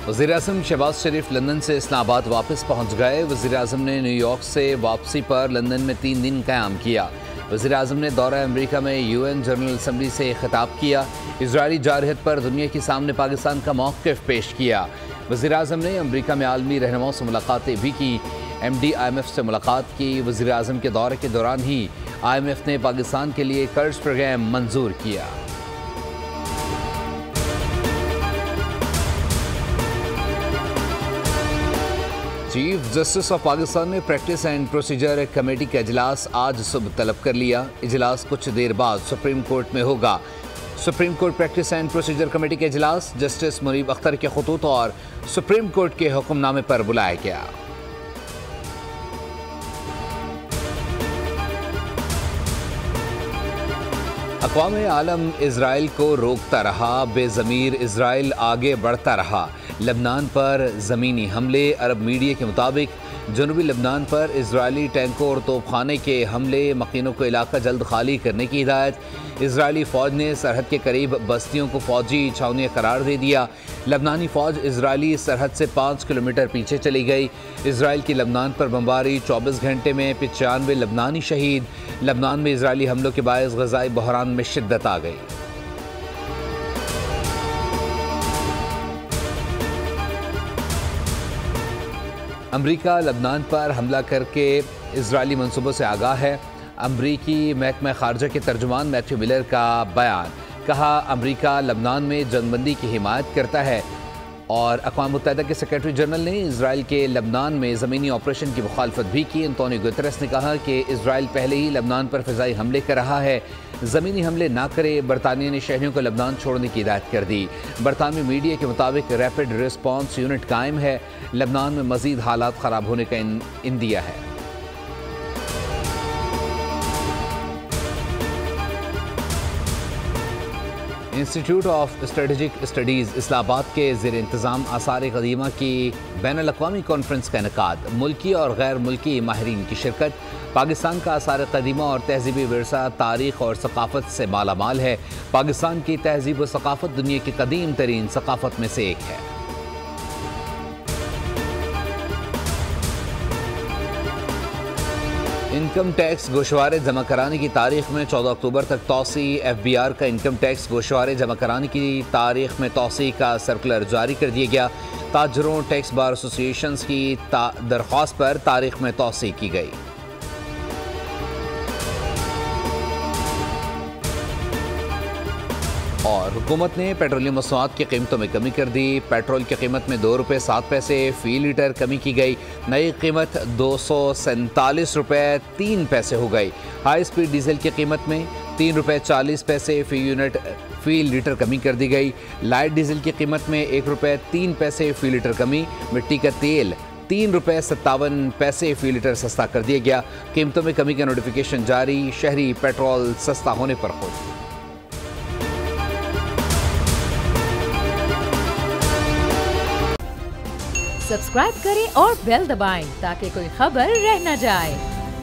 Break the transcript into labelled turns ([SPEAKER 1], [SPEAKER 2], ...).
[SPEAKER 1] वज़ीर-ए-आज़म शहबाज शरीफ लंदन से इस्लामाबाद वापस पहुँच गए। वज़ीर-ए-आज़म ने न्यूयॉर्क से वापसी पर लंदन में 3 दिन क़याम किया। वज़ीर-ए-आज़म ने दौरा अमेरिका में UN जनरल असम्बली से खिताब किया। इजरायली जारहत पर दुनिया के सामने पाकिस्तान का मौक़िफ़ पेश किया। वज़ीर-ए-आज़म ने अमेरिका में आलमी रहनुमाओं से मुलाकातें भी की। MD IMF से मुलाकात की। वज़ीर-ए-आज़म के दौरे के दौरान ही IMF ने पाकिस्तान के लिए कर्ज प्रोग्राम मंजूर किया। चीफ जस्टिस ऑफ पाकिस्तान ने प्रैक्टिस एंड प्रोसीजर कमेटी का इजलास आज सुबह तलब कर लिया। इजलास कुछ देर बाद सुप्रीम कोर्ट में होगा। Supreme court practice and procedure committee का इजलास जस्टिस मुनीब अख्तर के खतूत और सुप्रीम कोर्ट के हुक्मनामे पर बुलाया गया। अक़वाम आलम इजराइल को रोकता रहा, बेज़मीर इजराइल आगे बढ़ता रहा। लबनान पर ज़मीनी हमले। अरब मीडिया के मुताबिक जनूबी लबनान पर इजरायली टैंकों और तोपखाने के हमले। मकीनों को इलाका जल्द खाली करने की हिदायत। इजरायली फ़ौज ने सरहद के करीब बस्तियों को फ़ौजी छावनियाँ करार दे दिया। लबनानी फ़ौज इजरायली सरहद से 5 किलोमीटर पीछे चली गई। इजराइल की लबनान पर बमबारी। 24 घंटे में 95 लबनानी शहीद। लबनान में इजरायली हमलों के बायस ग़ज़ाई बहरान में शिद्दत आ गई। अमरीका लबनान पर हमला करके इजरायली मंसूबों से आगाह है। अमरीकी महकमा ख़ारजा के तर्जुमान मैथ्यू मिलर का बयान। कहा, अमरीका लबनान में जंगबंदी की हिमायत करता है। और अक़वाम मुत्तहिदा के सेक्रेटरी जनरल ने इजराइल के लबनान में ज़मीनी ऑपरेशन की मुखालफत भी की। एंटोनियो गुतेरेस ने कहा कि इजराइल पहले ही लबनान पर फ़िज़ाई हमले कर रहा है, ज़मीनी हमले ना करे। बरतानिया ने शहरियों को लबनान छोड़ने की हिदायत कर दी। बरतानवी मीडिया के मुताबिक रैपिड रिस्पॉन्स यूनिट कायम है। लबनान में मज़ीद हालात ख़राब होने का इंदिया है। Institute of strategic studies Islamabad के ज़ेर इंतज़ाम आसार क़दीमा की बैनुल-अक़वामी कॉन्फ्रेंस का इनेकाद। मुल्की और गैर मुल्की माहिरीन की शिरकत। पाकिस्तान का आसार क़दीमा और तहज़ीबी विरसा तारीख़ और सक़ाफ़त से मालामाल है। पाकिस्तान की तहज़ीब व सक़ाफ़त दुनिया की कदीम तरीन सक़ाफ़त में से एक है। इनकम टैक्स गोशवारे जमा कराने की तारीख में 14 अक्टूबर तक तौसी। FBR का इनकम टैक्स गोशवारे जमा कराने की तारीख में तौसी का सर्कुलर जारी कर दिया गया। ताजरों टैक्स बार एसोसिएशंस की दरख्वास्त पर तारीख में तौसी की गई। और हुकूमत ने पेट्रोलियम मसनूआत की कीमतों में कमी कर दी। पेट्रोल की कीमत में 2 रुपये 7 पैसे फ़ी लीटर कमी की गई। नई कीमत 247 रुपये 3 पैसे हो गई। हाई स्पीड डीजल की कीमत में 3 रुपये 40 पैसे फ़ी लीटर कमी कर दी गई। लाइट डीजल की कीमत में 1 रुपये 3 पैसे फ़ी लीटर कमी। मिट्टी का तेल 3 रुपये 57 पैसे फ़ी लीटर सस्ता कर दिया गया। कीमतों में कमी का नोटिफिकेशन जारी। शहरी पेट्रोल सस्ता होने पर खुश।
[SPEAKER 2] सब्सक्राइब करें और बेल दबाएं ताकि कोई खबर रह न जाए।